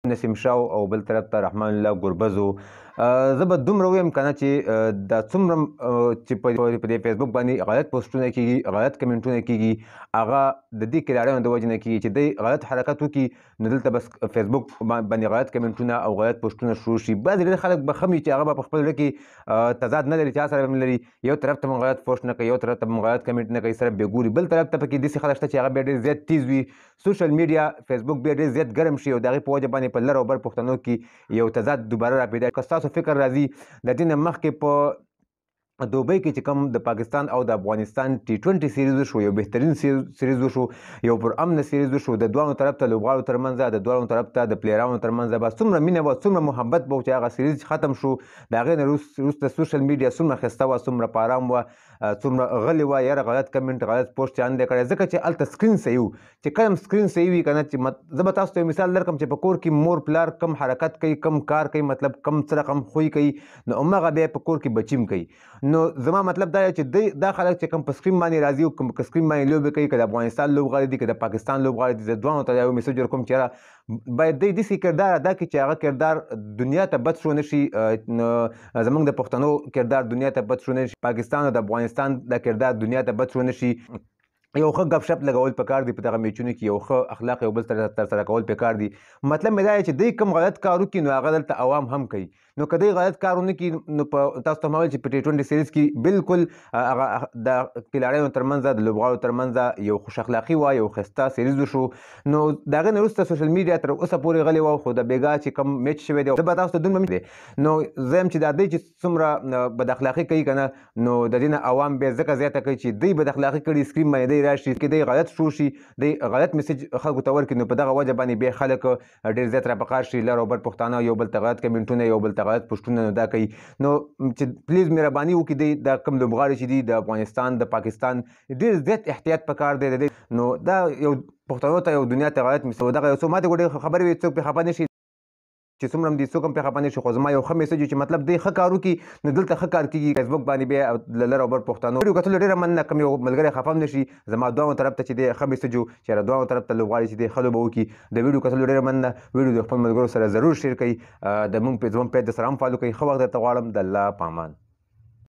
نسیم شاه او بل طرف ته رحمان الله ګربز و. زه به دومره ویم که نه چې دا څومره چې په دې فیسبوک باندې غلط پوسټونه کېږي، غلط کمنټونه کېږي، هغه د دې کلاړیانو د وجې نه کېږي چې دوی غلط حرکت وکړي نو دلته بس فیسبوک باندې غلط کمنټونه او غلط پوسټونه شروع شي. بعضې ډېر خلک به ښه وي چې هغه به په خپل زړه کې تضاد نه لري، چا سره به لري، یو طرف ته غلط پوسټ نه کوي، یو طرف ته غلط کمنټ نه کوي، صرف بې ګوري. بل طرف ته پکې داسې خلک شته چې هغه بیا ډېر زیات تیز وي. سوشل میډیا فیسبوک بیا ډېر زیات ګرم شي او د هغې په وجه باندې په لر او بر پښتنو کې یو تضاد دوباره راپیدا. که ستاسو فکر راځي د دې نه مخکې په دوبۍ کې چې کوم د پاکستان او د افغانستان T20 سیریز وشو، یو بهترین سیریز وشو، یو پر امن سیریز وشو، د دوانو طرف ته لوبغاړو ترمنځ، د دوانو طرف ته د پلیرانو ترمنځ به څومره مینه وه، څومره محبت به و چې هغه سیریز ختم شو. د هغې نه وروسته سوشل میډیا څومره ښایسته وه، څومره په ارام وه، څومره غلې وه، یاره غلط کمنټ غلط پوسټ چا نه دی کړی، ځکه چې هلته سکرین صحیح و. چې کله هم سکرین صحیح وي که نه، چې زه به تاسو ته یو مثال درکړم چې په کور کې مور پلار کم حرکت کوي، کم کار کوي، مطلب کم څه رقم خوی کوي، نو همغه بیا په کور کې بچي هم کوي. نو زما مطلب دا دی چې دا خلک چې کوم په سکرین باندې راځي او کوم په سکرین باندې لوبې کوي، که د افغانستان لوبغاړي دي که د پاکستان لوبغاړي دي، د دوانو ته یو میسج ورکوم چې یاره باید دوی داسې کردار ادا کړي چې هغه کردار دنیا ته بد شو نه شي. زموږ د پښتنو کردار دنیا ته بد شو نه شي، پاکستان او د افغانستان د کردار دنیا ته بد شو نه شي. یو ښه ګپ شپ لګول پکار دي په دغه میچونو کې، یو ښه اخلاق یو بل ترسره کول پکار دي. مطلب مې دا دی چې دوی کوم غلط کار وکړي نو هغه دلته عوام هم کوي. نو که دوی غلط کار ونه کړي نو په تاسو ته ما ویل چې په T20 سیریز کې بالکل هغه د کلاړیانو ترمنځ د لوبغاړو ترمنځ یو خوش اخلاقي وه، یو ښایسته سیریز وشو. نو د هغې نه وروسته سوشل میډیا تر اوسه پورې غلې وه، خو د بیګا چې کوم میچ شوی دی زه به تاسو ته دومره دی. نو زه یم چې دا دوی چې څومره بد اخلاقي کوي که نه، نو د دې نه عوام بیا ځکه زیاته کوي چې دوی بد اخلاقي کړي، سکرین باندې دوی راشي کې دوی غلط شو شي، دوی غلط میسج خلکو ته ورکړي، نو په دغه وجه باندې بیا خلک ډېر زیات راپقار شي، لر او بر پښتانه یو بل ته غلط کمنټونه، یو بل ته غلط پوسټونه نو دا کوي. نو چې پلیز مهرباني وکړي دوی دا کوم لوبغاړي چې دي د افغانستان د پاکستان ډېر زیات احتیاط پکار دی. نو دا یو پښتنو ته یو دنیا ته غلط میسج دغه یو څه ماته ډېرې خبرې وي، څوک پرې خفه نه شي چې څومره هم دي څوک هم پرې خفه نه شي، خو زما یو ښه میسج چې مطلب دوی ښه کار وکړي نو دلته ښه کار کېږي. فیسبوک باندې بیا له لر او بر پښتنو ویډیو کتلو ډېره مننه، کوم یو ملګری خفه هم نه شي، زما دوانو طرف ته چې دی ښه میسج و چې یاره دوانو طرف ته لوبغاړي چې دی ښه لوبه وکړي. د ویډیو کتلو ډېره مننه، ویډیو د خپل ملګرو سره ضرور شیر کړئ، زموږ پیج د سره هم فالو کوئ. ښه وخت درته غواړم، د الله په امان.